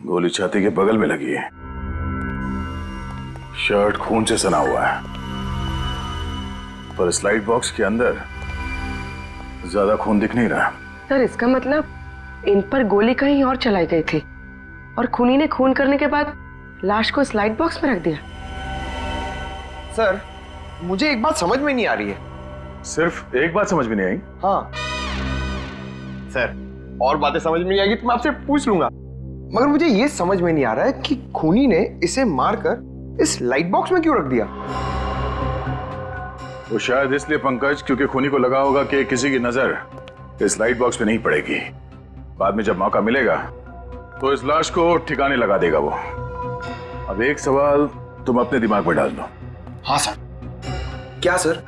गोली छाती के बगल में लगी है। शर्ट खून से सना हुआ है, पर स्लाइड बॉक्स के अंदर ज्यादा खून दिख नहीं रहा। सर इसका मतलब इन पर गोली कहीं और चलाई गई थी और खूनी ने खून करने के बाद लाश को स्लाइड बॉक्स में रख दिया। सर मुझे एक बात समझ में नहीं आ रही है। सिर्फ एक बात समझ में नहीं आई? हाँ सर, और बातें समझ में नहीं आएगी तो मैं आपसे पूछ लूंगा, मगर मुझे ये समझ में नहीं आ रहा है कि खूनी ने इसे मारकर इस लाइट बॉक्स में क्यों रख दिया। वो शायद इसलिए पंकज, क्योंकि खूनी को लगा होगा कि किसी की नजर इस लाइट बॉक्स पे नहीं पड़ेगी। बाद में जब मौका मिलेगा तो इस लाश को ठिकाने लगा देगा वो। अब एक सवाल तुम अपने दिमाग में डाल दो। हाँ सर। क्या सर?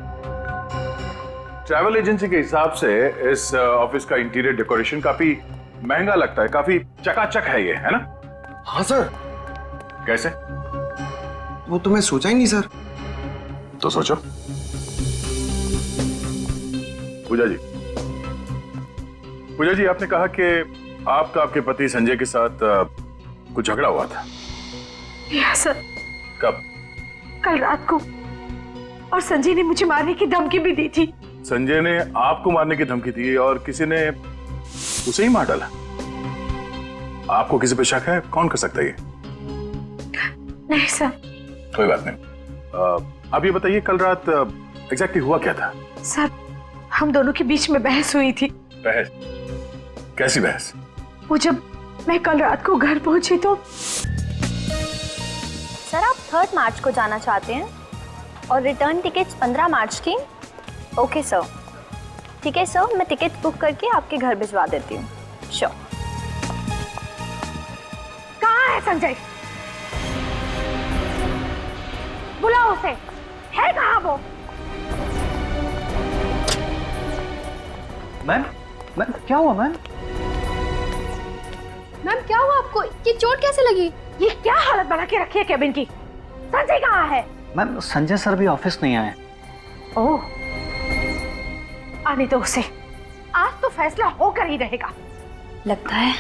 ट्रैवल एजेंसी के हिसाब से इस ऑफिस का इंटीरियर डेकोरेशन काफी महंगा लगता है, काफी चकाचक है ये, है ना? हाँ सर। कैसे? वो तो मैं सोचा ही नहीं सर। तो सोचो। पूजा जी, पूजा जी, आपने कहा कि आपका आपके पति संजय के साथ कुछ झगड़ा हुआ था। Yes sir. कब? कल रात को, और संजय ने मुझे मारने की धमकी भी दी थी। संजय ने आपको मारने की धमकी दी और किसी ने उसे ही मार डाला। आपको किसी पे शक है? कौन कर सकता है ये? नहीं सर। कोई बात नहीं। आप ये बताइए, कल रात एग्जैक्टली हुआ क्या था? सर हम दोनों के बीच में बहस हुई थी। बहस? कैसी बहस? वो जब मैं कल रात को घर पहुंची तो। सर आप 3 मार्च को जाना चाहते हैं और रिटर्न टिकट्स 15 मार्च की। ओके सर, ठीक है सर, मैं टिकट बुक करके आपके घर भिजवा देती हूँ। श्योर। कहाँ है संजय? बुलाओ उसे। है कहाँ वो? मैम, मैम क्या हुआ मैम? मैम क्या हुआ आपको? ये चोट कैसे लगी? ये क्या हालत बना के रखी है केबिन की? संजय कहाँ है? मैम संजय सर भी ऑफिस नहीं आए। ओह, आने दो उसे। आज तो फैसला होकर ही रहेगा। लगता है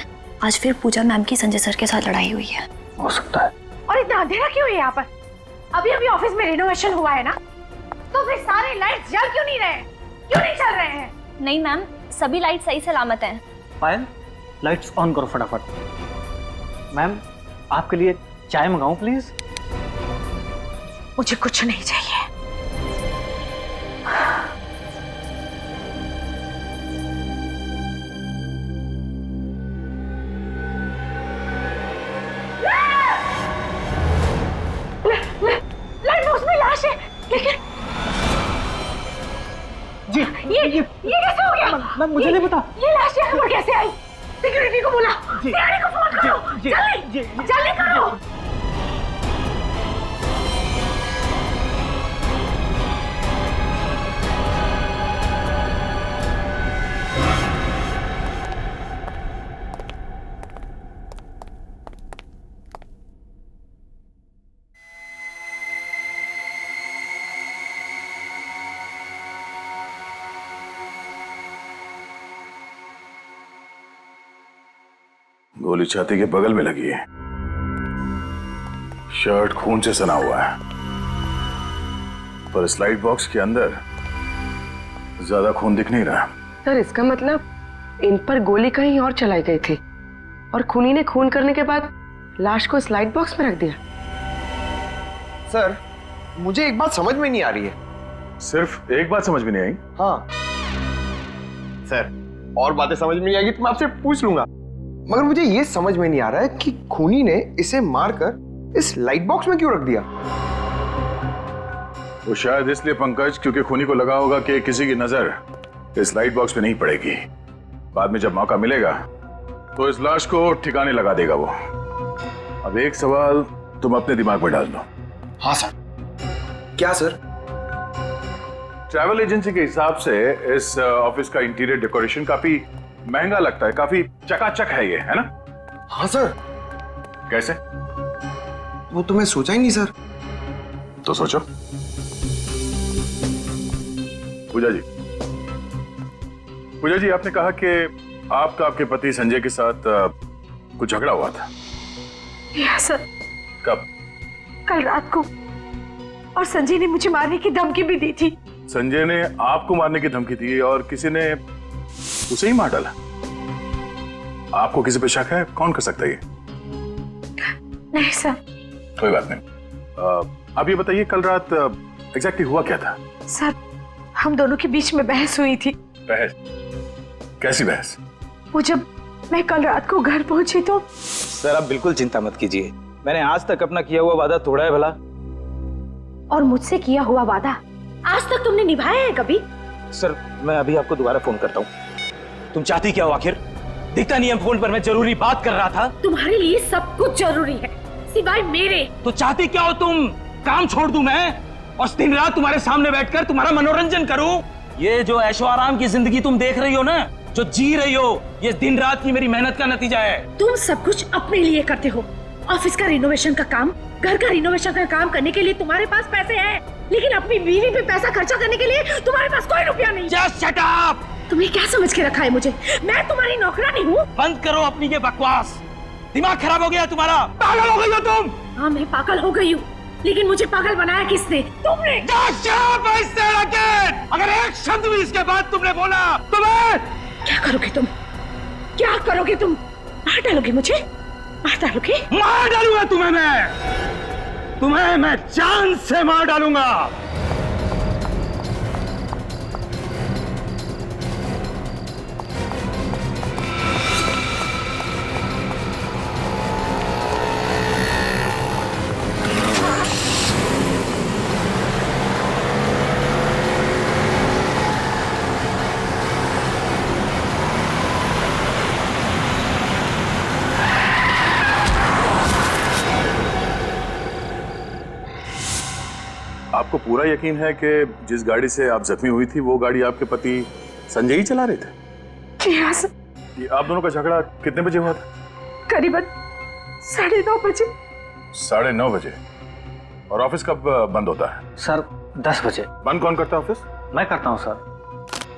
आज फिर पूजा मैम की संजय सर के साथ लड़ाई हुई है। हो सकता है। और इतना अंधेरा क्यों है यहाँ पर? अभी अभी ऑफिस में रिनोवेशन हुआ है ना, तो फिर सारे लाइट्स जल क्यों नहीं रहे? क्यों नहीं चल रहे हैं? नहीं मैम, सभी लाइट सही सलामत हैं। पायल, लाइट्स ऑन करो फटाफट। मैम आपके लिए चाय मंगाऊं प्लीज? मुझे कुछ नहीं चाहिए। लाइट बॉक्स में लाश है, लेकिन जी ये कैसे हो गया? मैम मुझे नहीं पता। ये लाश यहाँ पर कैसे आई? सिक्योरिटी को बुला, सीआईडी को फोन करो, जल्दी जल्दी करो। गोली छाती के बगल में लगी है। शर्ट खून से सना हुआ है, पर स्लाइड बॉक्स के अंदर ज्यादा खून दिख नहीं रहा। सर इसका मतलब इन पर गोली कहीं और चलाई गई थी और खूनी ने खून करने के बाद लाश को स्लाइड बॉक्स में रख दिया। सर मुझे एक बात समझ में नहीं आ रही है। सिर्फ एक बात समझ में नहीं आई? हाँ सर, और बातें समझ में नहीं आएगी तो मैं आपसे पूछ लूंगा, मगर मुझे ये समझ में नहीं आ रहा है कि खूनी ने इसे मारकर इस लाइट बॉक्स में क्यों रख दिया। वो शायद इसलिए पंकज, क्योंकि खूनी को लगा होगा कि किसी की नजर इस लाइट बॉक्स पे नहीं पड़ेगी। बाद में जब मौका मिलेगा तो इस लाश को ठिकाने लगा देगा वो। अब एक सवाल तुम अपने दिमाग में डाल दो। हाँ सर। क्या सर? ट्रैवल एजेंसी के हिसाब से इस ऑफिस का इंटीरियर डेकोरेशन काफी महंगा लगता है, काफी चकाचक है ये, है ना? हाँ सर। कैसे? वो तो मैं सोचा ही नहीं सर। तो सोचो। पूजा जी, पूजा जी, आपने कहा कि आपका आपके पति संजय के साथ कुछ झगड़ा हुआ था। या सर, कब? कल रात को। और संजय ने मुझे मारने की धमकी भी दी थी। संजय ने आपको मारने की धमकी दी और किसी ने उसे ही मार डाला? आपको किसी पे शक है? कौन कर सकता है ये? नहीं सर। कोई बात नहीं। आप ये बताइए कल रात एग्जैक्टली हुआ क्या था? सर, हम दोनों के बीच में बहस हुई थी। बहस? कैसी बहस? वो जब मैं कल रात को घर पहुंची तो सर आप बिल्कुल चिंता मत कीजिए, मैंने आज तक अपना किया हुआ वादा तोड़ा है भला। और मुझसे किया हुआ वादा आज तक तुमने निभाया है कभी? सर मैं अभी आपको दोबारा फोन करता हूँ। तुम चाहती क्या हो आखिर? दिखता नहीं है फोन पर मैं जरूरी बात कर रहा था। तुम्हारे लिए सब कुछ जरूरी है सिवाय मेरे। तो चाहती क्या हो तुम? काम छोड़ दूं मैं और दिन रात तुम्हारे सामने बैठकर तुम्हारा मनोरंजन करूं? ये जो ऐशो आराम की जिंदगी तुम देख रही हो ना, जो जी रही हो, ये दिन रात की मेरी मेहनत का नतीजा है। तुम सब कुछ अपने लिए करते हो। ऑफिस का रिनोवेशन का काम, घर का रिनोवेशन का काम करने के लिए तुम्हारे पास पैसे हैं, लेकिन अपनी बीवी पे पैसा खर्चा करने के लिए तुम्हारे पास कोई रुपया नहीं। Just shut up! तुमने क्या समझ के रखा है मुझे? मैं तुम्हारी नौकरानी हूँ। बंद करो अपनी ये बकवास। दिमाग खराब हो गया तुम्हारा? पागल हो गई हो तुम? हाँ मैं पागल हो गई हूँ, लेकिन मुझे पागल बनाया किसने? तुमने। Just shut up, I said again! अगर एक शब्द भी इसके बाद तुमने बोला तो मैं क्या करोगे तुम? क्या करोगे तुम? मार डालोगे मुझे? मार डालोगे? मार डालूंगा तुम्हें मैं जान से मार डालूंगा। आपको पूरा यकीन है कि जिस गाड़ी से आप जख्मी हुई थी वो गाड़ी आपके पति संजय ही चला रहे थे? जी हाँ सर। ये आप दोनों का झगड़ा कितने बजे हुआ था? करीबन 9:30 बजे। 9:30 बजे। और ऑफिस कब बंद होता है? सर 10 बजे। बंद कौन करता है ऑफिस? मैं करता हूँ सर,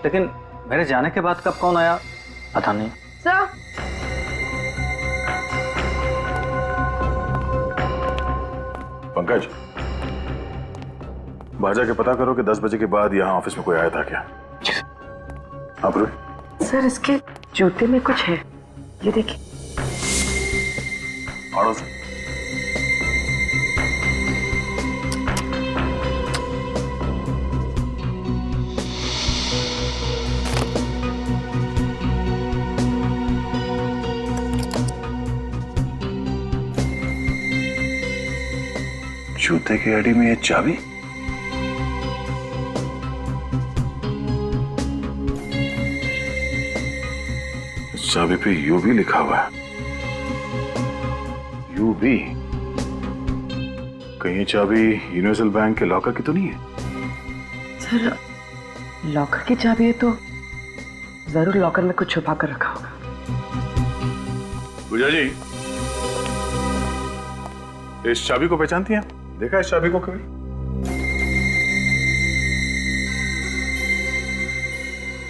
लेकिन मेरे जाने के बाद कब कौन आया पता नहीं। सर, पंकज, बाहर जाके पता करो कि 10 बजे के बाद यहाँ ऑफिस में कोई आया था क्या? आप रुक। सर इसके जूते में कुछ है, ये देखिए। आड़ो से। जूते की अड़ी में ये चाबी? चाबी पे यूबी लिखा हुआ है। यूबी? कहीं ये चाबी यूनिवर्सल बैंक के लॉकर की तो नहीं है? सर लॉकर की चाबी है तो जरूर लॉकर में कुछ छुपा कर रखा होगा। पूजा जी, इस चाबी को पहचानती हैं? देखा इस चाबी को कभी?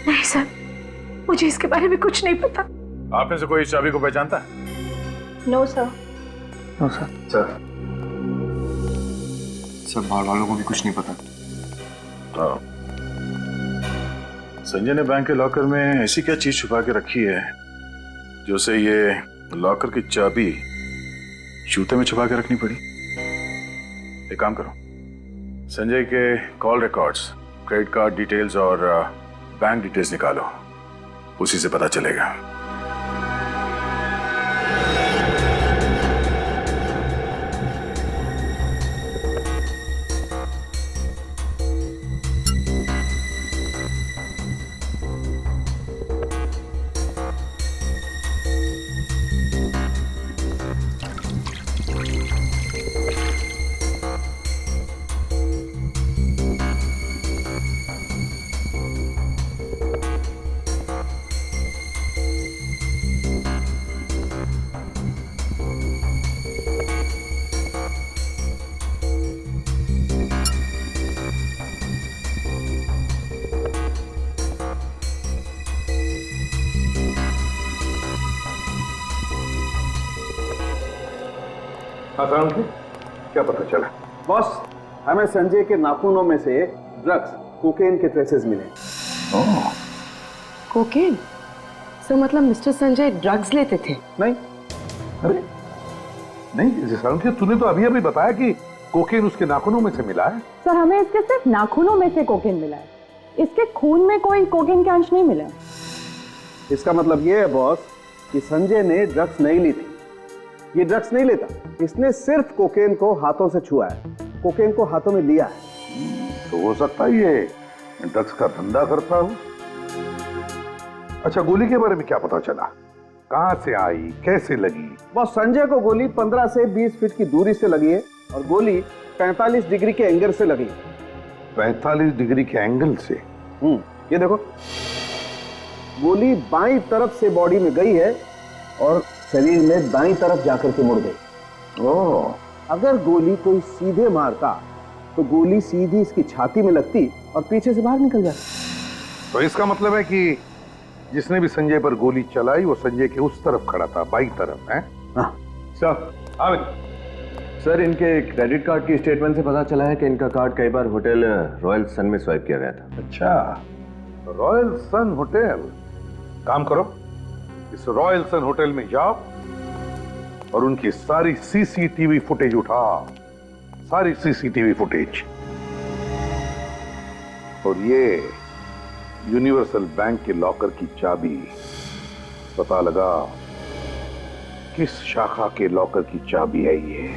नहीं सर, मुझे इसके बारे में कुछ नहीं पता। आप में से कोई इस चाबी को पहचानता है? No sir. No sir. सब बाहर वालों को भी कुछ नहीं पता। संजय ने बैंक के लॉकर में ऐसी क्या चीज छुपा के रखी है जो उसे ये लॉकर की चाबी जूते में छुपा के रखनी पड़ी? एक काम करो, संजय के call records, credit card details और बैंक डिटेल्स निकालो, उसी से पता चलेगा। आसान थे, क्या पता चला? बॉस, हमें संजय के नाखूनों में से ड्रग्स कोकेन के ट्रेसेस मिले। ओह, कोकेन? सर मतलब मिस्टर संजय ड्रग्स लेते थे? नहीं, अरे नहीं जसवंत, तूने तो अभी अभी बताया कि कोकेन उसके नाखूनों में से मिला है। सर हमें इसके सिर्फ नाखूनों में से कोकेन मिला है, इसके खून में कोई कोकेन के अंश नहीं मिला है। इसका मतलब ये है बॉस कि संजय ने ड्रग्स नहीं ली थी। ये ड्रग्स नहीं लेता, इसने सिर्फ कोकेन को हाथों से छुआ है, कोकेन को हाथों में लिया है। तो हो सकता है ये ड्रग्स का धंधा करता हूँ। अच्छा, गोली के बारे में क्या पता चला? कहां से आई, कैसे लगी? बॉस, संजय को गोली 15 से 20 फीट की दूरी से लगी है और गोली 45 डिग्री के एंगल से लगी। 45 डिग्री के एंगल से? ये देखो, गोली बाईं तरफ से बॉडी में गई है और शरीर में दाईं तरफ जाकर के मुड़ गई। ओह, अगर गोली कोई सीधे मारता तो गोली सीधी इसकी छाती में लगती और पीछे से बाहर निकल जाती। तो इसका मतलब है कि जिसने भी संजय पर गोली चलाई वो संजय के उस तरफ खड़ा था, बाईं तरफ है? हाँ सर, इनके क्रेडिट कार्ड की स्टेटमेंट से पता चला है कि इनका कार्ड कई बार होटल रॉयल सन में स्वाइप किया गया था। अच्छा, रॉयल सन होटल। काम करो, इस रॉयल सन होटल में जाओ और उनकी सारी सीसीटीवी फुटेज उठाओ, सारी सीसीटीवी फुटेज। और ये यूनिवर्सल बैंक के लॉकर की चाबी पता लगा किस शाखा के लॉकर की चाबी है ये।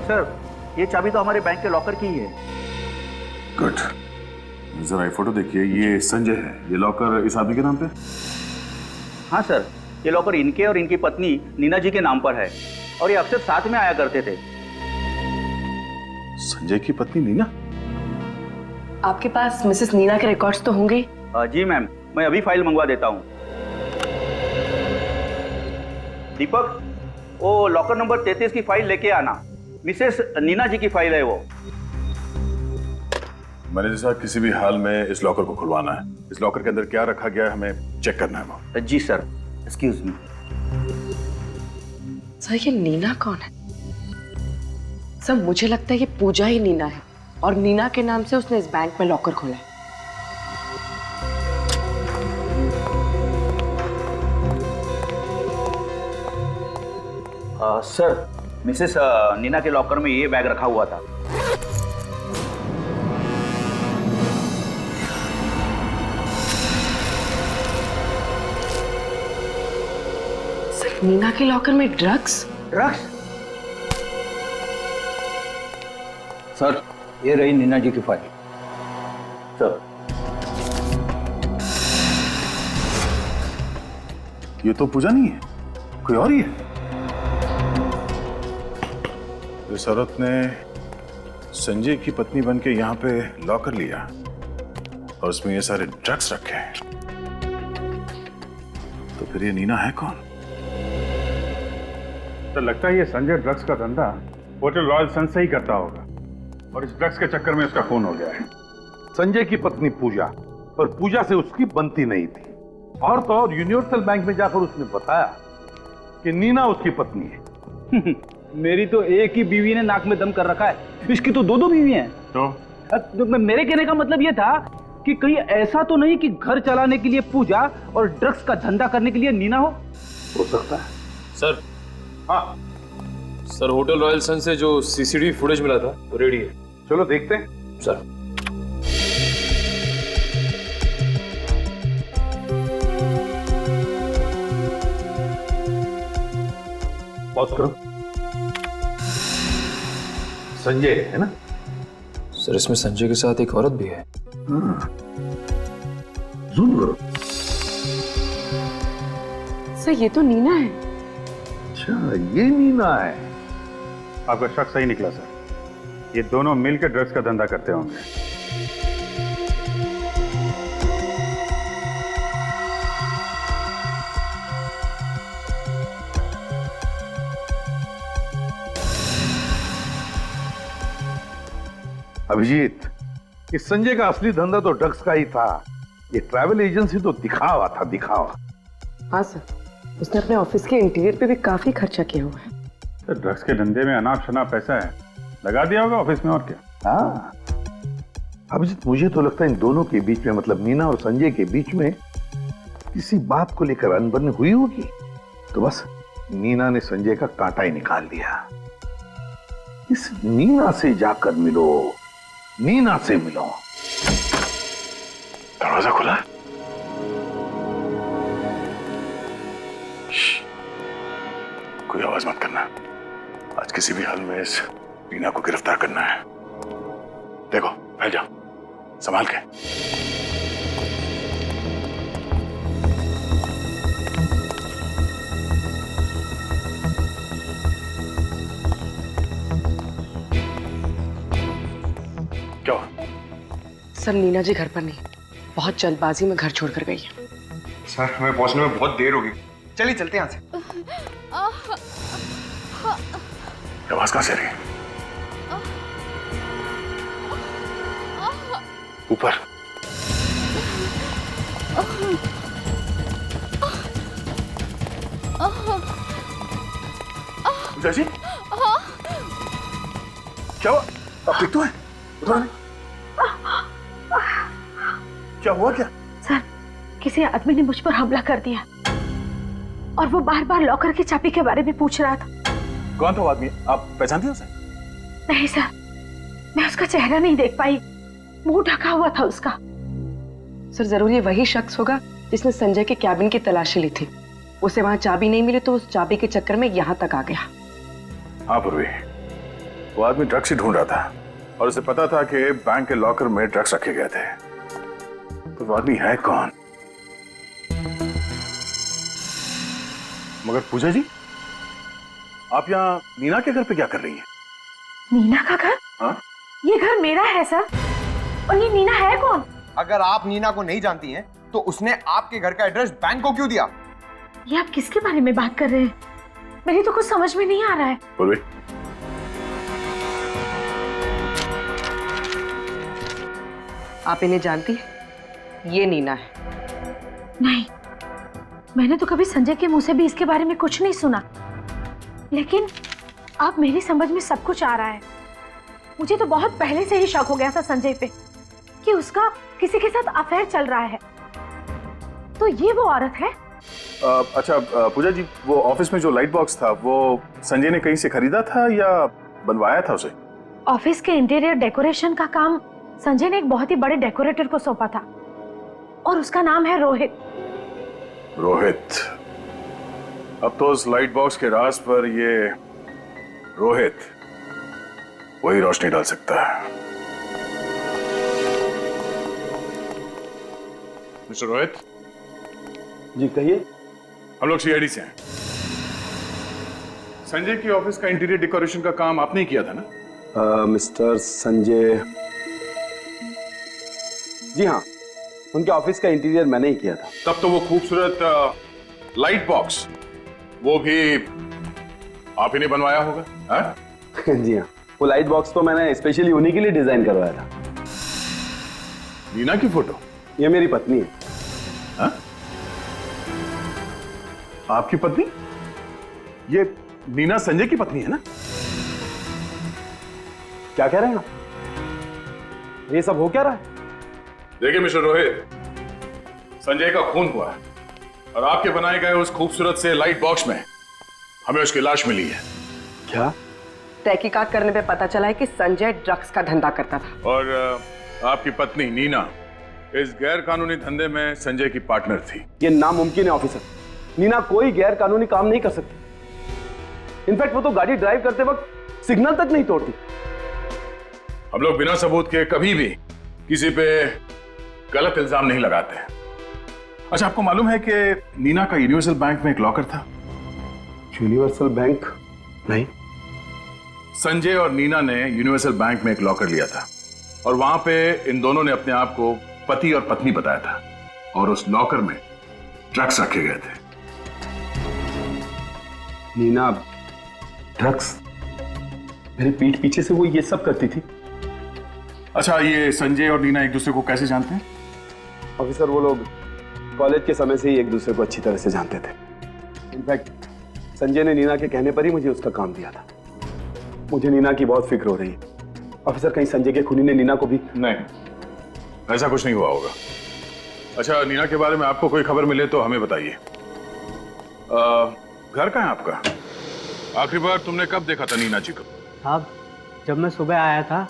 सर, ये चाबी तो हमारे बैंक के लॉकर की ही है। गुड, जरा ये फोटो देखिए, ये संजय है, ये लॉकर इस आदमी के नाम पे? हाँ सर, ये लॉकर इनके और इनकी पत्नी नीना जी के नाम पर है और ये अक्सर साथ में आया करते थे। संजय की पत्नी नीना? आपके पास मिसेस नीना के रिकॉर्ड्स तो होंगे? जी मैम, मैं अभी फाइल मंगवा देता हूँ। दीपक, वो लॉकर नंबर 33 की फाइल लेके आना, मिसेस नीना जी की फाइल है वो। मैंने जैसा किसी भी हाल में इस लॉकर को खुलवाना है। इस लॉकर के अंदर क्या रखा गया है हमें चेक करना है वो। जी सर, एक्सक्यूज मी। सर ये नीना कौन है? सर मुझे लगता है ये पूजा ही नीना है और नीना के नाम से उसने इस बैंक में लॉकर खोला है। सर, मिसेस नीना के लॉकर में ये बैग रखा हुआ था। सर नीना के लॉकर में ड्रग्स? ड्रग्स? सर, ये रही नीना जी की फाइल। सर, ये तो पूजा नहीं है, कोई और ही है। इस औरत ने संजय की पत्नी बनके यहाँ पे लॉकर लिया और उसमें ये सारे ड्रग्स रखे हैं। तो फिर ये नीना है कौन? तो लगता है ये संजय ड्रग्स का धंधा होटल रॉयल सन से ही करता होगा और इस ड्रग्स के चक्कर में उसका खून हो गया है। संजय की पत्नी पूजा, और पूजा से उसकी बनती नहीं थी। और तो और यूनिवर्सल बैंक में जाकर उसने बताया कि नीना उसकी पत्नी है। मेरी तो एक ही बीवी ने नाक में दम कर रखा है, इसकी तो दो बीवी हैं। तो मेरे कहने का मतलब ये था कि कहीं ऐसा तो नहीं कि घर चलाने के लिए पूजा और ड्रग्स का धंधा करने के लिए नीना हो सकता है। सर, हाँ सर, होटल रॉयल सन से जो सीसीटीवी फुटेज मिला था वो रेडी है। चलो देखते हैं। सर, पॉज करो। संजय है ना? सर इसमें संजय के साथ एक औरत भी है। जूम करो। सर ये तो नीना है। अच्छा, ये नीना है। आपका शक सही निकला सर, ये दोनों मिलकर ड्रग्स का धंधा करते होंगे। अभिजीत, इस संजय का असली धंधा तो ड्रग्स का ही था। ये ट्रैवल एजेंसी तो दिखावा था, दिखावा। हाँ सर, उसने अपने ऑफिस के इंटीरियर पे भी काफी खर्चा किया हुआ है। तो ड्रग्स के धंधे में अनाप शनाप पैसा है, लगा दिया होगा ऑफिस में, और क्या। हाँ, अभिजीत मुझे तो लगता है इन दोनों के बीच में, मतलब मीना और संजय के बीच में किसी बात को लेकर अनबन हुई होगी। तो बस मीना ने संजय का कांटा ही निकाल दिया। इस मीना से जाकर मिलो, मीना से मिलो। दरवाजा खुला है। कोई आवाज मत करना। आज किसी भी हाल में इस मीना को गिरफ्तार करना है। देखो फैल जाओ, संभाल के। क्या हुआ? सर नीना जी घर पर नहीं, बहुत जल्दबाजी में घर छोड़कर गई है। सर हमें पहुंचने में बहुत देर होगी, चलिए चलते हैं यहाँ से। आवाज कहां से आ रही है? ऊपर। पूजा जी, क्या हुआ? आप ठीक तो है? क्या हुआ क्या? सर किसी आदमी ने मुझ पर हमला कर दिया और वो बार बार लॉकर की चाबी के बारे में पूछ रहा था। कौन था वो आदमी? आप पहचानती हो उसे? नहीं सर, मैं उसका चेहरा नहीं देख पाई, मुंह ढका हुआ था उसका। सर जरूर ये वही शख्स होगा जिसने संजय के कैबिन की तलाशी ली थी। उसे वहां चाबी नहीं मिली तो उस चाबी के चक्कर में यहाँ तक आ गया। हाँ पूर्वी, वो आदमी ड्रग्स ही ढूंढ रहा था और उसे पता था कि बैंक के लॉकर में ड्रग्स रखे गए थे। तो वो आदमी है कौन? मगर पूजा जी, आप यहाँ नीना के घर पे क्या कर रही हैं? नीना का घर? हाँ? ये घर मेरा है सर। और ये नीना है कौन? अगर आप नीना को नहीं जानती हैं, तो उसने आपके घर का एड्रेस बैंक को क्यों दिया? ये आप किसके बारे में बात कर रहे हैं? मेरी तो कुछ समझ में नहीं आ रहा है। पूर्वी, आप इन्हें जानती हैं? ये नीना है। नहीं, मैंने तो कभी संजय के मुंह से भी इसके बारे में कुछ नहीं सुना, लेकिन अब मेरी समझ में सब कुछ आ रहा है। मुझे तो बहुत पहले से ही शक हो गया था संजय पे कि उसका किसी के साथ अफेयर चल रहा है। तो ये वो औरत है? अच्छा पूजा जी, वो ऑफिस में जो लाइट बॉक्स था वो संजय ने कहीं से खरीदा था या बनवाया था उसे? ऑफिस के इंटीरियर डेकोरेशन का काम संजय ने एक बहुत ही बड़े डेकोरेटर को सौंपा था और उसका नाम है रोहित। रोहित? अब तो उस लाइट बॉक्स के राज पर ये रोहित वही रोशनी डाल सकता है। मिस्टर रोहित। जी कहिए। हम लोग सीआईडी से हैं। संजय की ऑफिस का इंटीरियर डेकोरेशन का काम आपने ही किया था ना? मिस्टर संजय, जी हाँ, उनके ऑफिस का इंटीरियर मैंने ही किया था। तब तो वो खूबसूरत लाइट बॉक्स वो भी आप ही ने बनवाया होगा? हाँ? जी हाँ, वो लाइट बॉक्स तो मैंने स्पेशली उन्हीं के लिए डिजाइन करवाया था। नीना की फोटो? ये मेरी पत्नी है। हाँ? आपकी पत्नी? ये नीना संजय की पत्नी है ना? क्या कह रहे हैं आप? ये सब हो क्या रहा है? देखिए मिस्टर रोहित, संजय का खून हुआ है और आपके बनाए गए उस खूबसूरत से लाइट बॉक्स में हमें उसकी लाश मिली है। क्या? तहकीकात करने पे पता चला है कि संजय ड्रग्स का धंधा करता था और आपकी पत्नी नीना इस गैर कानूनी धंधे में संजय की पार्टनर थी। ये नामुमकिन है ऑफिसर। नीना कोई गैर कानूनी काम नहीं कर सकती। इनफैक्ट वो तो गाड़ी ड्राइव करते वक्त सिग्नल तक नहीं तोड़ती। हम लोग बिना सबूत के कभी भी किसी पे गलत इल्जाम नहीं लगाते। अच्छा, आपको मालूम है कि नीना का यूनिवर्सल बैंक में एक लॉकर था? Universal bank? नहीं। संजय और नीना ने यूनिवर्सल बैंक में एक लॉकर लिया था और वहां पे इन दोनों ने अपने आप को पति और पत्नी बताया था और उस लॉकर में ड्रग्स रखे गए थे। नीना ड्रग्स? मेरी पीठ पीछे से वो ये सब करती थी? अच्छा, ये संजय और नीना एक दूसरे को कैसे जानते हैं? ऑफिसर वो लोग कॉलेज के समय से ही एक दूसरे को अच्छी तरह से जानते थे। इनफैक्ट संजय ने नीना के कहने पर ही मुझे उसका काम दिया था। मुझे नीना की बहुत फिक्र हो रही है। ऑफिसर, कहीं संजय के खूनी ने नीना को भी? नहीं, ऐसा कुछ नहीं हुआ होगा। अच्छा, नीना के बारे में आपको कोई खबर मिले तो हमें बताइए। घर कहाँ है आपका? आखिरी बार तुमने कब देखा था नीना जी को? साहब, जब मैं सुबह आया था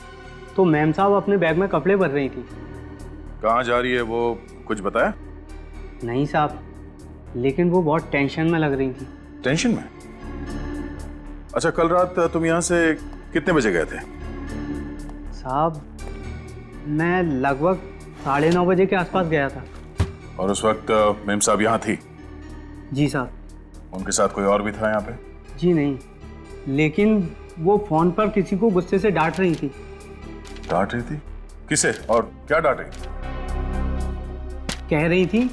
तो मैम साहब अपने बैग में कपड़े भर रही थी। कहाँ जा रही है वो, कुछ बताया? नहीं साहब, लेकिन वो बहुत टेंशन में लग रही थी। टेंशन में? अच्छा, कल रात तुम यहाँ से कितने बजे गए थे? साहब, मैं लगभग 9:30 बजे के आसपास गया था। और उस वक्त मैम साहब यहाँ थी? जी साहब। उनके साथ कोई और भी था यहाँ पे? जी नहीं, लेकिन वो फोन पर किसी को गुस्से से डांट रही थी। डांट रही थी? किसे और क्या डांट रही थी? कह रही थी,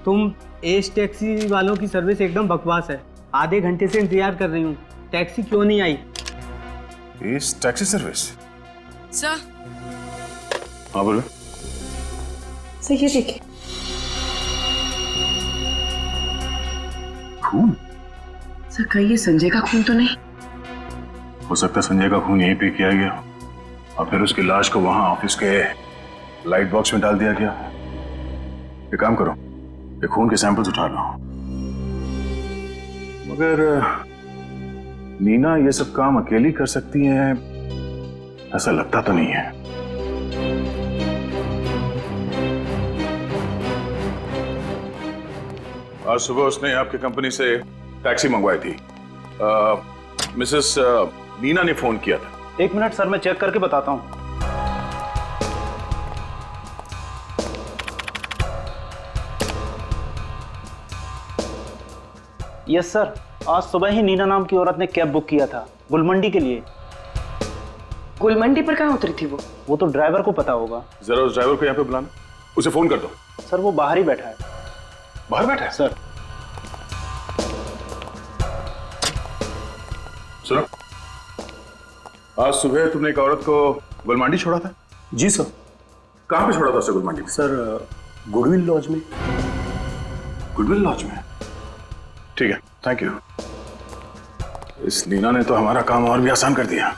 तुम एस टैक्सी वालों की सर्विस एकदम बकवास है, आधे घंटे से इंतजार कर रही हूँ, टैक्सी क्यों नहीं आई? S taxi service? सर। हाँ बोलो। सर ये देखिए। खून? सर कहीं ये संजय का खून तो नहीं? हो सकता है संजय का खून यहीं पे किया गया और फिर उसकी लाश को वहां ऑफिस के लाइट बॉक्स में डाल दिया गया। एक काम करो, ये खून के सैंपल्स उठा लो। मगर नीना ये सब काम अकेली कर सकती है ऐसा लगता तो नहीं है। आज सुबह उसने आपकी कंपनी से टैक्सी मंगवाई थी। मिसेस नीना ने फोन किया था। 1 मिनट सर, मैं चेक करके बताता हूं। यस सर, आज सुबह ही नीना नाम की औरत ने कैब बुक किया था गुलमंडी के लिए। गुलमंडी पर कहाँ उतरी थी वो? वो तो ड्राइवर को पता होगा। जरा उस ड्राइवर को यहाँ पे बुलाना, उसे फोन कर दो। सर वो बाहर ही बैठा है। बाहर बैठा है? सर सुनो, आज सुबह तुमने एक औरत को गुलमंडी छोड़ा था? जी सर। कहाँ पे छोड़ा था उसे गुलमंडी? सर गुडविल लॉज में। गुडविल लॉज में? ठीक है, थैंक यू। इस नीना ने तो हमारा काम और भी आसान कर दिया।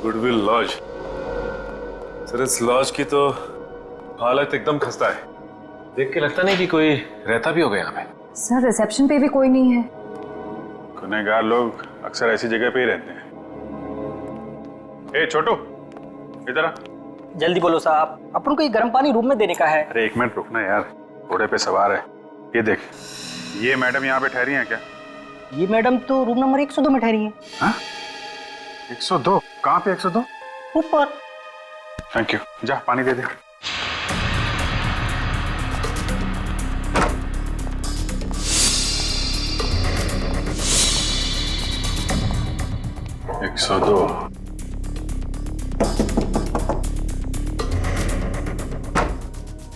Goodwill Lodge? सर इस लॉज की तो हालत एकदम खस्ता है। देख के लगता नहीं कि कोई रहता भी होगा यहाँ पे। सर रिसेप्शन पे भी कोई नहीं है। गुनहगार लोग अक्सर ऐसी जगह पे ही रहते हैं। ए छोटू, इधर आ। जल्दी बोलो साहब, अपन को ये गर्म पानी रूम में देने का है। अरे 1 मिनट रुकना यार, घोड़े पे सवार है। ये देख, ये मैडम यहाँ पे ठहरी हैं क्या? ये मैडम तो रूम नंबर 102 में ठहरी है। हाँ? 102? कहाँ पे 102? ऊपर। थैंक यू, जा पानी दे दे।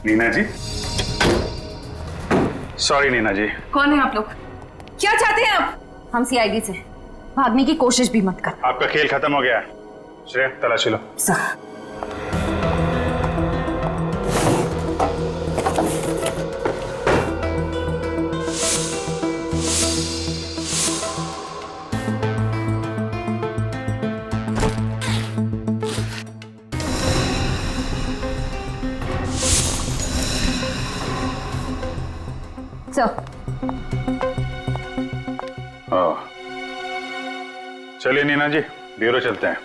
नीना जी, सॉरी नीना जी। कौन है आप लोग? क्या चाहते हैं आप? हम सीआईडी से। भागने की कोशिश भी मत कर। आपका खेल खत्म हो गया है। श्रेया तलाशी लो। सर चलिए नीना जी, ब्यूरो चलते हैं।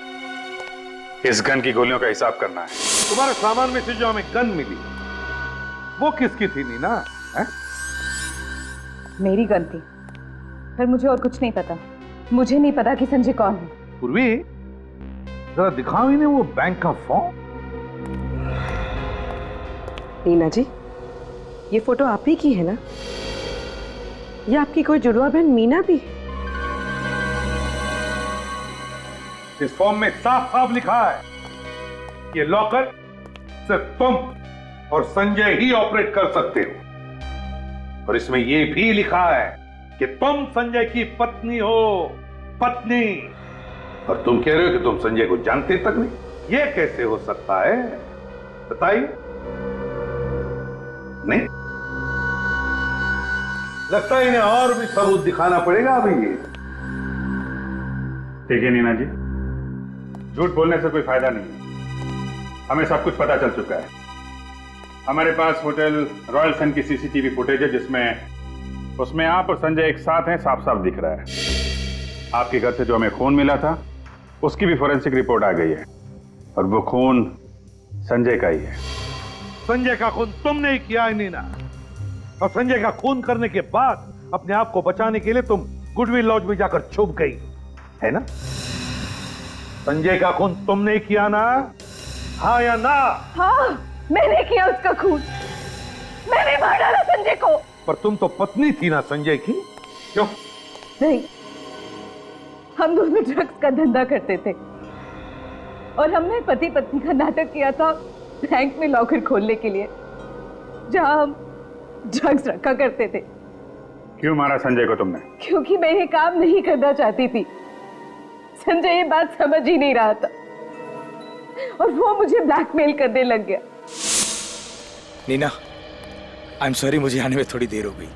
इस गन की गोलियों का हिसाब करना है। तुम्हारे सामान में से जो हमें गन मिली वो किसकी थी नीना? है? मेरी गन थी, पर मुझे और कुछ नहीं पता। मुझे नहीं पता कि संजय कौन है। पूर्वी, जरा दिखाओ इन्हें वो बैंक का फॉर्म। नीना जी, ये फोटो आप ही की है ना? ये आपकी कोई जुड़वा बहन मीना भी? इस फॉर्म में साफ साफ लिखा है ये लॉकर सिर्फ तुम और संजय ही ऑपरेट कर सकते हो। और इसमें यह भी लिखा है कि तुम संजय की पत्नी हो। पत्नी। और तुम कह रहे हो कि तुम संजय को जानते तक नहीं। यह कैसे हो सकता है? बताइए। नहीं लगता है इन्हें और भी सबूत दिखाना पड़ेगा अभी। देखिए नीना जी, झूठ बोलने से कोई फायदा नहीं है। हमें सब कुछ पता चल चुका है। हमारे पास होटल रॉयल सन की सीसीटीवी फुटेज है, जिसमें उसमें आप और संजय एक साथ हैं, साफ साफ दिख रहा है। आपके घर से जो हमें खून मिला था उसकी भी फोरेंसिक रिपोर्ट आ गई है, और वो खून संजय का ही है। संजय का खून तुमने ही किया है नीना, और संजय का खून करने के बाद अपने आप को बचाने के लिए तुम गुडविल लॉज में जाकर छुप गई है ना? संजय का खून तुमने ही किया ना, हाँ या ना? हाँ, मैंने किया उसका खून। मैंने मार डाला संजय को। पर तुम तो पत्नी थी ना संजय की, क्यों? नहीं, हम दोनों ड्रग्स का धंधा करते थे और हमने पति पत्नी का नाटक किया था बैंक में लॉकर खोलने के लिए, जहां हम ड्रग्स रखा करते थे। क्यों मारा संजय को तुमने? क्योंकि मैं ये काम नहीं करना चाहती थी। संजय ये बात समझ ही नहीं रहा था और वो मुझे ब्लैकमेल करने लग गया। नीना, आई एम सॉरी, मुझे आने में थोड़ी देर हो गई।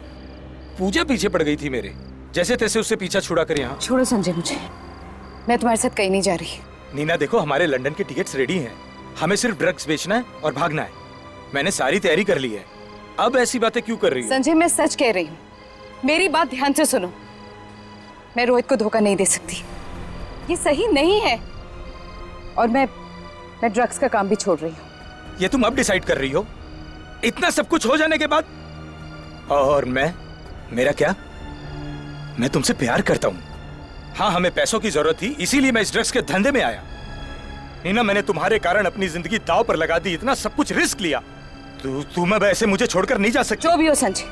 पूजा पीछे पड़ गई थी मेरे, जैसे तैसे उससे पीछा छुड़ा कर यहाँ। छोड़ो संजय मुझे, मैं तुम्हारे साथ कहीं नहीं जा रही। नीना देखो, हमारे लंदन के टिकट्स रेडी हैं, हमें सिर्फ ड्रग्स बेचना है और भागना है। मैंने सारी तैयारी कर ली है, अब ऐसी बातें क्यों कर रही हो? संजय, मैं सच कह रही हूँ, मेरी बात ध्यान से सुनो। मैं रोहित को धोखा नहीं दे सकती, ये सही नहीं है, और मैं ड्रग्स का काम भी छोड़ रही हूँ। ये तुम अब डिसाइड कर रही हो, इतना सब कुछ हो जाने के बाद? और मेरा क्या? मैं तुमसे प्यार करता हूं। हाँ, हमें पैसों की जरूरत थी, इसीलिए मैं इस ड्रग्स के धंधे में आया। नीना, मैंने तुम्हारे कारण अपनी जिंदगी दांव पर लगा दी, इतना सब कुछ रिस्क लिया। तुम अब ऐसे मुझे छोड़कर नहीं जा सकती। जो भी हो संजय,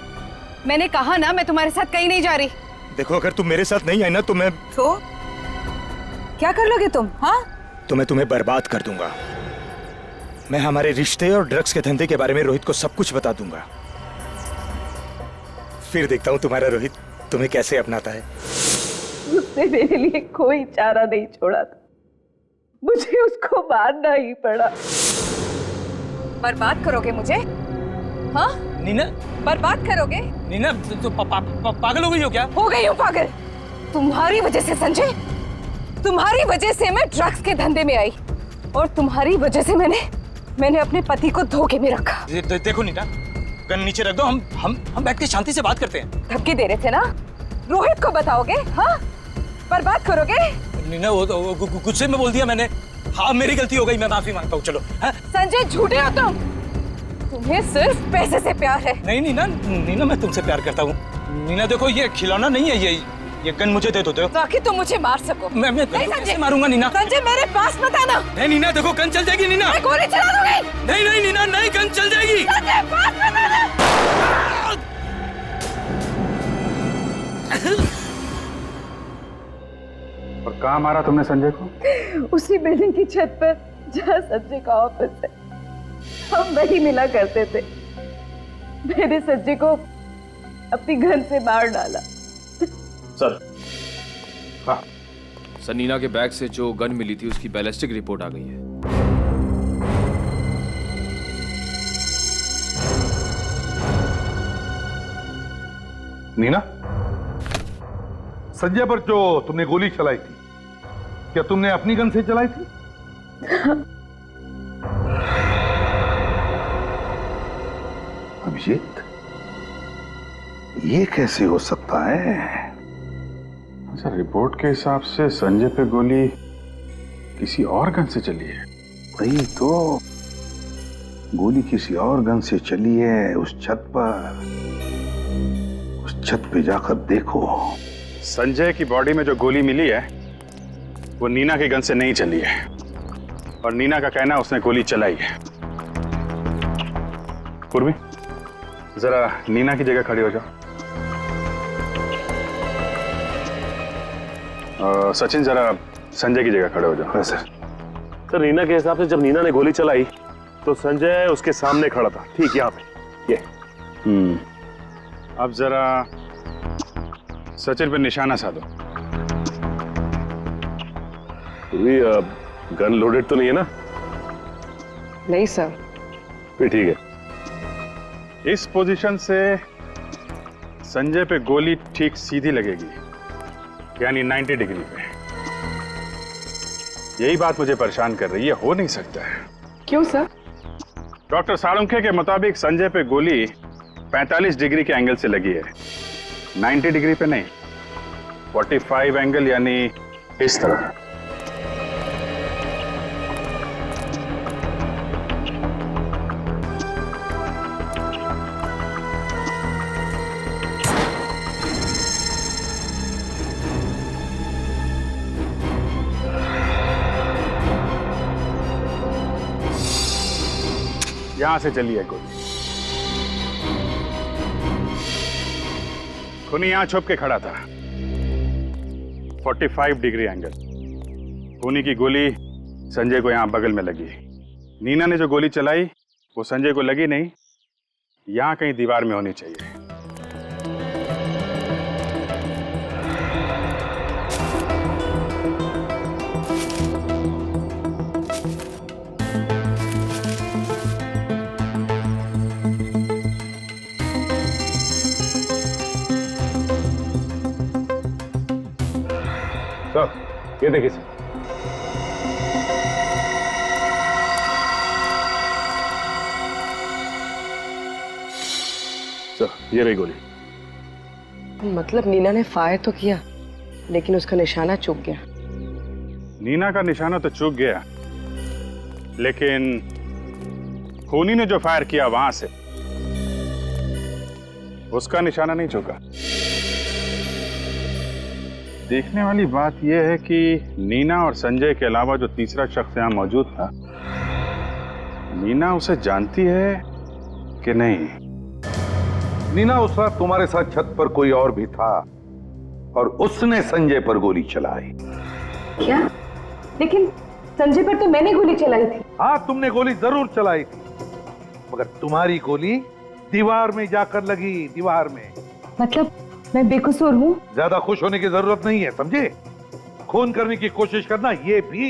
मैंने कहा ना मैं तुम्हारे साथ कहीं नहीं जा रही। देखो, अगर तुम मेरे साथ नहीं आई ना तो मैं क्या कर लोगे तुम? हाँ, तो मैं तुम्हें बर्बाद कर दूंगा। मैं हमारे रिश्ते और ड्रग्स के धंधे के बारे में रोहित को सब कुछ बता दूंगा। फिर देखता हूँ तुम्हारा रोहित तुम्हें कैसे अपनाता है। उसने मेरे लिए कोई चारा नहीं छोड़ा था, मुझे उसको मारना ही पड़ा। बर्बाद करोगे मुझे? हाँ नीना, बर्बाद करोगे? नीना, तो पागल हो गई हो क्या? हो गई हूँ पागल, तुम्हारी वजह से संजय, तुम्हारी वजह से मैं ड्रग्स के धंधे में आई, और तुम्हारी वजह से मैंने अपने पति को धोखे में रखा। देखो नीना, गन नीचे रख दो, हम बैठ के शांति से बात करते हैं। धमकी दे रहे थे ना? रोहित को बताओगे? हाँ, बर्बाद करोगे? नीना, वो गुस्से में बोल दिया मैंने। हाँ, मेरी गलती हो गई, मैं माफी मांगता हूँ। चलो। संजय, झूठे हो तुम, तुम्हें सिर्फ पैसे से प्यार है। नहीं नीना, मैं तुमसे प्यार करता हूँ। नीना देखो, ये खिलौना नहीं है, ये गन मुझे दे दो ताकि तुम मुझे मार सको। मैं कैसे मारूंगा नीना? संजय, मेरे पास मत आना। नहीं नीना, देखो गन चल जाएगी नीना। मैं गोली चला दूंगी। नहीं नीना, नहीं, गन चल जाएगी। संजय, पास मत आना। और कहाँ मारा तुमने संजय को? उसी बिल्डिंग की छत पर जहाँ संजय का ऑफिस है, हम वही मिला करते थे। मैंने संजय को अपनी गन से मार डाला। सर, हाँ सर, नीना के बैग से जो गन मिली थी उसकी बैलिस्टिक रिपोर्ट आ गई है। नीना, संजय पर जो तुमने गोली चलाई थी, क्या तुमने अपनी गन से चलाई थी? अभिजीत, ये कैसे हो सकता है? सर, रिपोर्ट के हिसाब से संजय पे गोली किसी और गन से चली है। वही तो, गोली किसी और गन से चली है उस छत पर। उस छत पे जाकर देखो। संजय की बॉडी में जो गोली मिली है वो नीना की गन से नहीं चली है, और नीना का कहना उसने गोली चलाई है। पूर्वी, जरा नीना की जगह खड़ी हो जाओ। सचिन, जरा संजय की जगह खड़े हो जाओ। सर, नीना के हिसाब से जब नीना ने गोली चलाई तो संजय उसके सामने खड़ा था, ठीक यहाँ पे। ये अब जरा सचिन पे निशाना साधो। गन लोडेड तो नहीं है ना? नहीं सर, फिर ठीक है। इस पोजीशन से संजय पे गोली ठीक सीधी लगेगी, यानी 90 डिग्री पे। यही बात मुझे परेशान कर रही है। हो नहीं सकता है। क्यों सर? डॉक्टर साळुंखे के मुताबिक संजय पे गोली 45 डिग्री के एंगल से लगी है, 90 डिग्री पे नहीं। 45 एंगल यानी इस तरह। यहां से चली है गोली। खूनी यहां छुप के खड़ा था, 45 डिग्री एंगल। खूनी की गोली संजय को यहां बगल में लगी। नीना ने जो गोली चलाई वो संजय को लगी नहीं, यहां कहीं दीवार में होनी चाहिए। ये देखिए सर, ये रही गोली। मतलब नीना ने फायर तो किया, लेकिन उसका निशाना चूक गया। नीना का निशाना तो चूक गया, लेकिन खूनी ने जो फायर किया वहां से उसका निशाना नहीं चूका। देखने वाली बात यह है कि नीना और संजय के अलावा जो तीसरा शख्स यहां मौजूद था, नीना उसे जानती है कि नहीं? नीना उस रात तुम्हारे साथ छत पर कोई और भी था और उसने संजय पर गोली चलाई। क्या? लेकिन संजय पर तो मैंने गोली चलाई थी। हाँ, तुमने गोली जरूर चलाई थी, मगर तुम्हारी गोली दीवार में जाकर लगी, दीवार में। मतलब मैं बेकसूर हूँ? ज्यादा खुश होने की जरूरत नहीं है, समझे? खून करने की कोशिश करना ये भी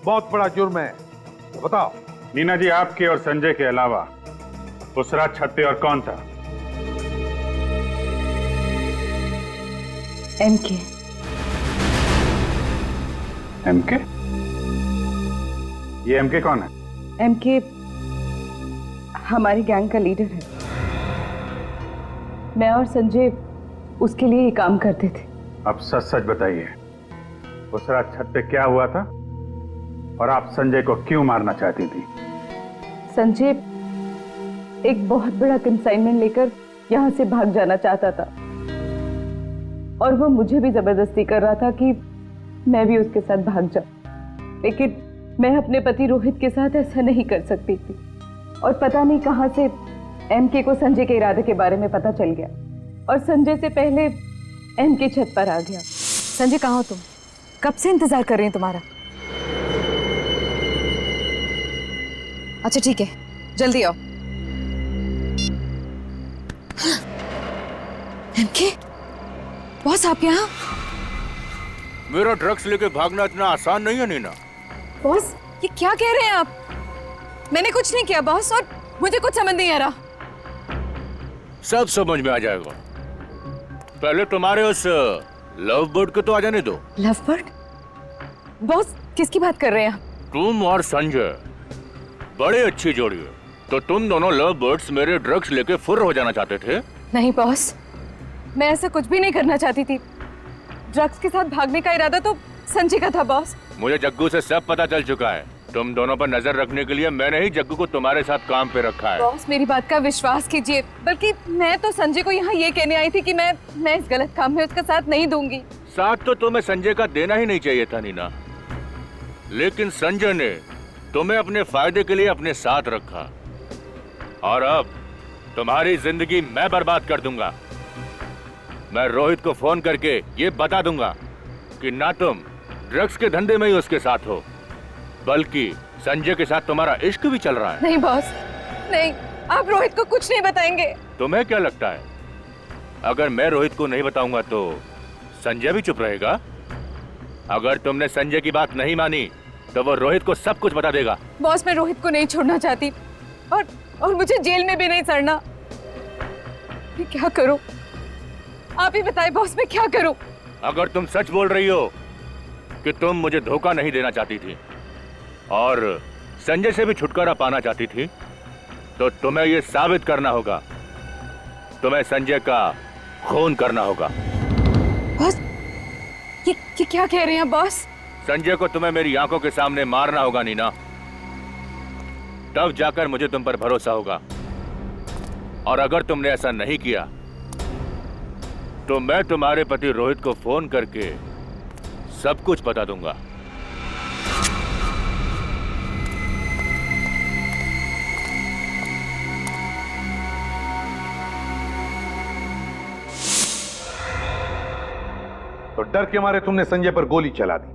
बहुत बड़ा जुर्म है। तो बताओ नीना जी, आपके और संजय के अलावा उस रात छत पे और कौन था? एमके। एमके? ये एमके कौन है? एमके हमारी गैंग का लीडर है। मैं और संजय उसके लिए ही काम करते थे। अब सच सच बताइए, उस रात छत पे क्या हुआ था और आप संजय को क्यों मारना चाहती थी? संजय एक बहुत बड़ा कंसाइनमेंट लेकर यहाँ से भाग जाना चाहता था और वो मुझे भी जबरदस्ती कर रहा था कि मैं भी उसके साथ भाग जाऊं, लेकिन मैं अपने पति रोहित के साथ ऐसा नहीं कर सकती थी। और पता नहीं कहां से एमके को संजय के इरादे के बारे में पता चल गया और संजय से पहले एमके छत पर आ गया। संजय, कहाँ हो तुम? कब से इंतजार कर रही हूँ तुम्हारा। अच्छा ठीक है, जल्दी आओ। एमके, बॉस आप यहाँ? मेरा ड्रग्स लेके भागना इतना आसान नहीं है नीना। बॉस, ये क्या कह रहे हैं आप? मैंने कुछ नहीं किया बॉस, और मुझे कुछ समझ नहीं आ रहा। सब समझ में आ जाएगा। पहले तुम्हारे उस लव बर्ड को तो आ जाने दो। Love bird? बॉस, किसकी बात कर रहे हैं आप? तुम और संजय बड़ी अच्छी जोड़ी है, तो तुम दोनों लव बर्ड्स मेरे ड्रग्स लेके फुर्र हो जाना चाहते थे? नहीं बॉस, मैं ऐसा कुछ भी नहीं करना चाहती थी। ड्रग्स के साथ भागने का इरादा तो संजय का था बॉस। मुझे जग्गू से सब पता चल चुका है। तुम दोनों पर नजर रखने के लिए मैंने ही जग्गू को तुम्हारे साथ काम पे रखा है। बॉस, मेरी बात का विश्वास कीजिए। बल्कि मैं तो संजय को यहाँ ये कहने आई थी कि मैं इस गलत काम में उसका साथ नहीं दूंगी। साथ तो तुम्हें संजय का देना ही नहीं चाहिए था नीना, लेकिन संजय ने तुम्हें अपने फायदे के लिए अपने साथ रखा और अब तुम्हारी जिंदगी मैं बर्बाद कर दूंगा। मैं रोहित को फोन करके ये बता दूंगा कि ना तुम ड्रग्स के धंधे में ही उसके साथ हो, बल्कि संजय के साथ तुम्हारा इश्क भी चल रहा है। नहीं बॉस, नहीं, आप रोहित को कुछ नहीं बताएंगे। तुम्हें क्या लगता है, अगर मैं रोहित को नहीं बताऊंगा तो संजय भी चुप रहेगा? अगर तुमने संजय की बात नहीं मानी तो वो रोहित को सब कुछ बता देगा। बॉस, मैं रोहित को नहीं छोड़ना चाहती और मुझे जेल में भी नहीं सड़ना। मैं क्या करूं? आप ही बताइए बॉस, मैं क्या करूं? अगर तुम सच बोल रही हो कि तुम मुझे धोखा नहीं देना चाहती थी और संजय से भी छुटकारा पाना चाहती थी, तो तुम्हें यह साबित करना होगा, तुम्हें संजय का खून करना होगा। बॉस, ये क्या कह रहे हैं बॉस? संजय को तुम्हें मेरी आंखों के सामने मारना होगा नीना, तब जाकर मुझे तुम पर भरोसा होगा। और अगर तुमने ऐसा नहीं किया तो मैं तुम्हारे पति रोहित को फोन करके सब कुछ बता दूंगा। तो डर के मारे तुमने संजय पर गोली चला दी।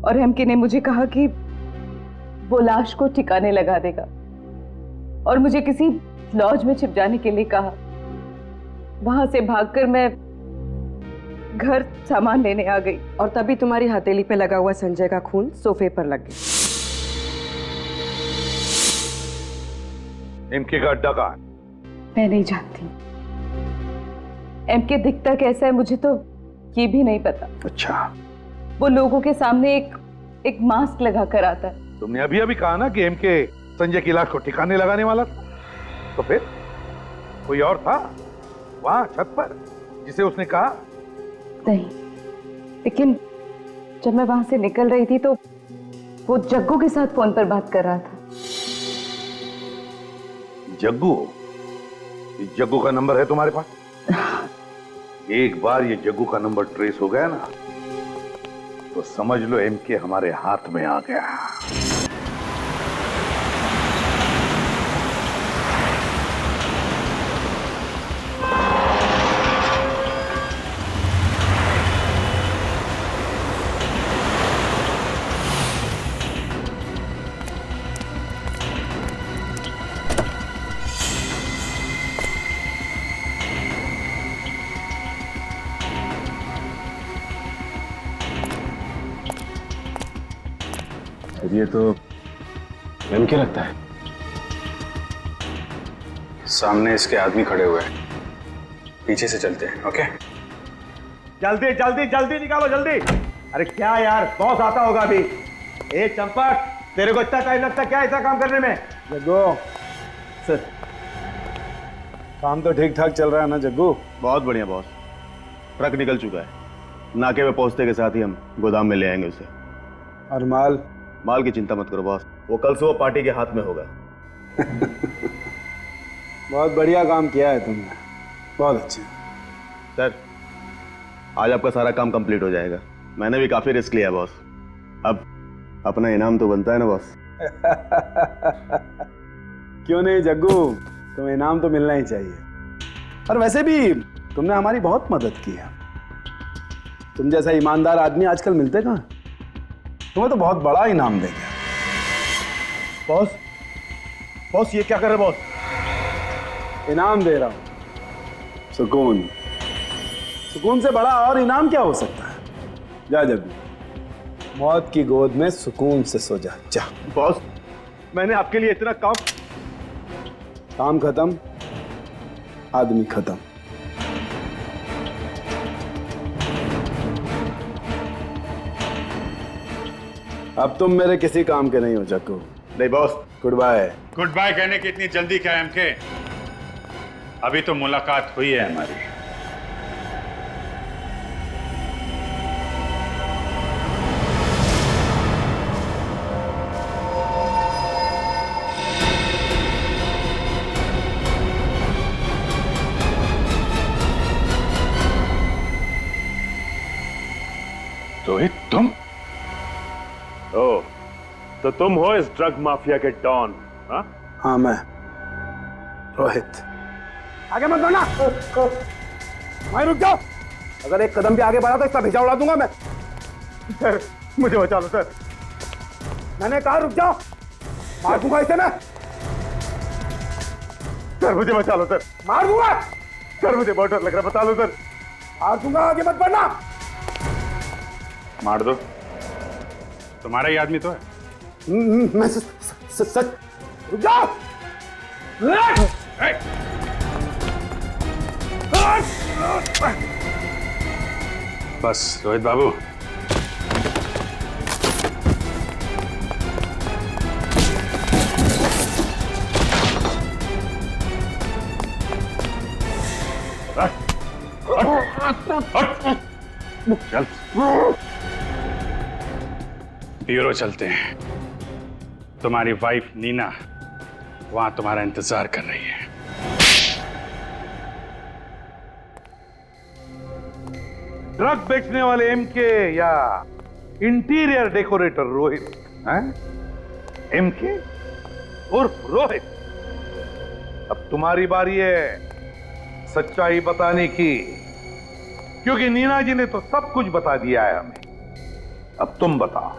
और एमके ने मुझे कहा कि वो लाश को ठिकाने लगा देगा और मुझे किसी लॉज में छिप जाने के लिए कहा। वहां से भागकर मैं घर सामान लेने आ गई और तभी तुम्हारी हथेली पे लगा हुआ संजय का खून सोफे पर लग गया। एमके का अड्डा कहाँ है? मैं नहीं जानती। एमके दिखता कैसा है मुझे तो ये भी नहीं पता। अच्छा, वो लोगों के सामने एक मास्क लगा कर आता है। तुमने अभी अभी कहा ना कि एमके संजय की लाश को ठिकाने लगाने वाला था, तो फिर कोई और था वहां छत पर जिसे उसने कहा? नहीं, लेकिन जब मैं वहां से निकल रही थी तो वो जग्गू के साथ फोन पर बात कर रहा था। जग्गू? ये जग्गू का नंबर है तुम्हारे पास? एक बार ये जग्गू का नंबर ट्रेस हो गया ना, तो समझ लो एमके हमारे हाथ में आ गया। ये तो एमके लगता है। सामने इसके आदमी खड़े हुए हैं, पीछे से चलते हैं। ओके, जल्दी जल्दी जल्दी निकालो जल्दी। अरे क्या यार, बॉस आता होगा अभी। ए चंपक, तेरे को इतना टाइम लगता क्या ऐसा काम करने में? जग्गू सर, काम तो ठीक ठाक चल रहा है ना जग्गू? बहुत बढ़िया बॉस, ट्रक निकल चुका है, नाके पे पहुंचते के साथ ही हम गोदाम में ले आएंगे उसे। और माल? माल की चिंता मत करो बॉस, वो कल सुबह पार्टी के हाथ में होगा। बहुत बढ़िया काम किया है तुमने, बहुत अच्छे। सर, आज आपका सारा काम कंप्लीट हो जाएगा। मैंने भी काफी रिस्क लिया बॉस, अब अपना इनाम तो बनता है ना बॉस। क्यों नहीं जग्गू, तुम्हें इनाम तो मिलना ही चाहिए। और वैसे भी तुमने हमारी बहुत मदद की है। तुम जैसा ईमानदार आदमी आजकल मिलते कहाँ? तुम्हें तो बहुत बड़ा इनाम देंगे। बॉस, बॉस ये क्या कर रहे बॉस? इनाम दे रहा हूं, सुकून। सुकून से बड़ा और इनाम क्या हो सकता है? जा जग्गू, मौत की गोद में सुकून से सो जा। जा बॉस, मैंने आपके लिए इतना काम खत्म, आदमी खत्म। अब तुम मेरे किसी काम के नहीं हो जग्गू। नहीं boss. Goodbye. Goodbye कहने की इतनी जल्दी क्या है एमके? अभी तो मुलाकात हुई है हमारी। रोहित, तुम? ओ, तो तुम हो इस ड्रग माफिया के डॉन? हाँ मैं रोहित। आगे मत बढ़ना, वहीं रुक जाओ। अगर एक कदम भी आगे बढ़ा तो इसका भेजा उड़ा दूंगा मैं। सर मुझे बचा लो सर, मैंने कहा रुक जाओ, मार दूंगा इसे मैं। सर मुझे बचा लो सर, मार दूंगा सर, मुझे बहुत डर लग रहा है, बता लो सर, मार दूंगा, आगे मत बढ़ना। मार दो, तुम्हारा ही आदमी तो है। मैं सच रुक जाओ। बस रोहित बाबू, चल ब्यूरो चलते हैं। तुम्हारी वाइफ नीना वहां तुम्हारा इंतजार कर रही है। ड्रग बेचने वाले एमके या इंटीरियर डेकोरेटर रोहित हैं? एमके उर्फ रोहित, अब तुम्हारी बारी है सच्चाई बताने की, क्योंकि नीना जी ने तो सब कुछ बता दिया है हमें। अब तुम बताओ,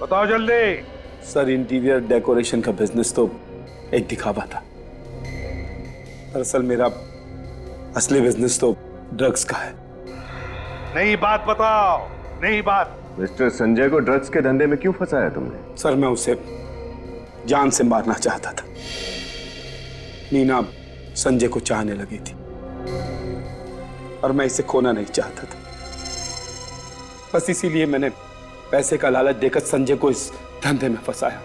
बताओ जल्दी। सर, इंटीरियर डेकोरेशन का बिजनेस तो एक दिखावा था। दरअसल मेरा असली बिजनेस तो ड्रग्स का है। नई बात बताओ, नई बात। मिस्टर संजय को ड्रग्स के धंधे में क्यों फंसाया तुमने? सर, मैं उसे जान से मारना चाहता था। नीना संजय को चाहने लगी थी और मैं इसे खोना नहीं चाहता था। बस इसीलिए मैंने पैसे का लालच देकर संजय को इस धंधे में फंसाया।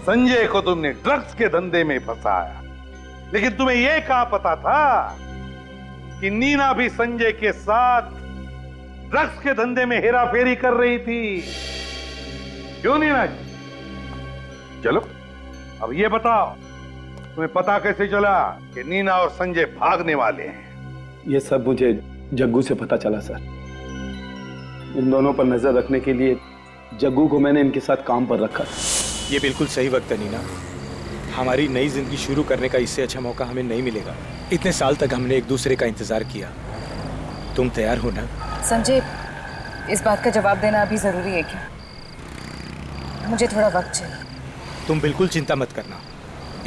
संजय को तुमने ड्रग्स के धंधे में फंसाया, लेकिन तुम्हें यह कहा पता था कि नीना भी संजय के साथ ड्रग्स के धंधे में हेराफेरी कर रही थी। क्यों नीना जी? चलो अब ये बताओ, तुम्हें पता कैसे चला कि नीना और संजय भागने वाले हैं? ये सब मुझे जग्गू से पता चला सर। इन दोनों पर नजर रखने के लिए जग्गू को मैंने इनके साथ काम पर रखा। ये बिल्कुल सही वक्त है नीना। हमारी नई जिंदगी शुरू करने का इससे अच्छा मौका हमें नहीं मिलेगा। इतने साल तक हमने एक दूसरे का इंतजार किया। तुम तैयार हो ना? संजय, इस बात का जवाब देना अभी जरूरी है क्या? मुझे थोड़ा वक्त चाहिए। तुम बिल्कुल चिंता मत करना।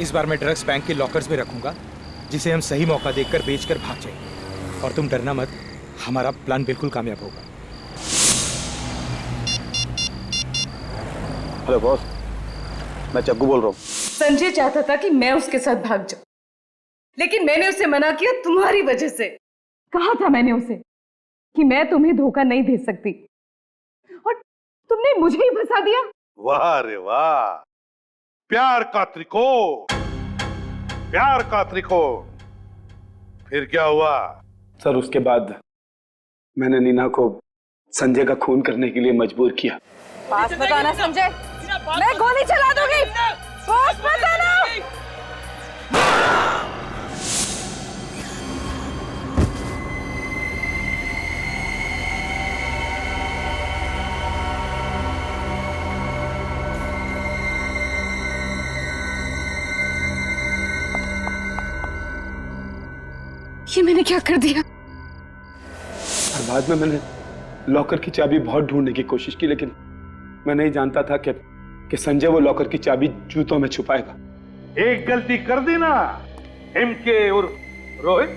इस बार मैं ड्रग्स बैंक के लॉकर्स में रखूंगा, जिसे हम सही मौका देखकर बेचकर भाग जाएंगे। और तुम डरना मत, हमारा प्लान बिल्कुल कामयाब होगा। हेलो बॉस, मैं जग्गू बोल रहा हूँ। संजय चाहता था कि मैं उसके साथ भाग जाऊं, लेकिन मैंने उसे मना किया तुम्हारी वजह से। कहा था मैंने उसे कि मैं तुम्हें धोखा नहीं दे सकती, और तुमने मुझे ही फंसा दिया। वाह रे वाह, प्यार का त्रिकोण, प्यार का त्रिकोण। फिर क्या हुआ? सर, उसके बाद मैंने नीना को संजय का खून करने के लिए मजबूर किया। पास मत आना संजय, मैं गोली चला दूंगी। पास मत आना। ये मैंने क्या कर दिया? और बाद में मैंने लॉकर की चाबी बहुत ढूंढने की कोशिश की, लेकिन मैं नहीं जानता था कि संजय वो लॉकर की चाबी जूतों में छुपाएगा। एक गलती कर दी ना एमके उर्फ रोहित,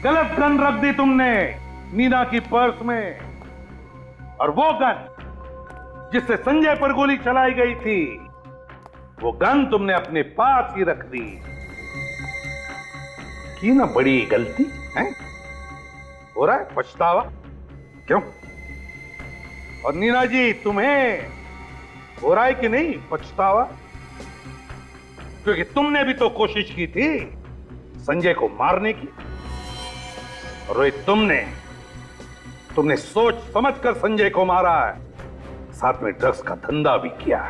गलत गन रख दी तुमने नीना की पर्स में, और वो गन जिससे संजय पर गोली चलाई गई थी, वो गन तुमने अपने पास ही रख दी। की ना बड़ी गलती है? हो रहा है पछतावा? क्यों? और नीना जी, तुम्हें हो रहा है कि नहीं पछतावा? क्योंकि तुमने भी तो कोशिश की थी संजय को मारने की। रोहित, तुमने सोच समझकर संजय को मारा है, साथ में ड्रग्स का धंधा भी किया।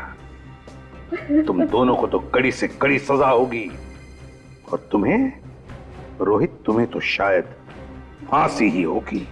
तुम दोनों को तो कड़ी से कड़ी सजा होगी, और तुम्हें रोहित, तुम्हें तो शायद फांसी ही होगी।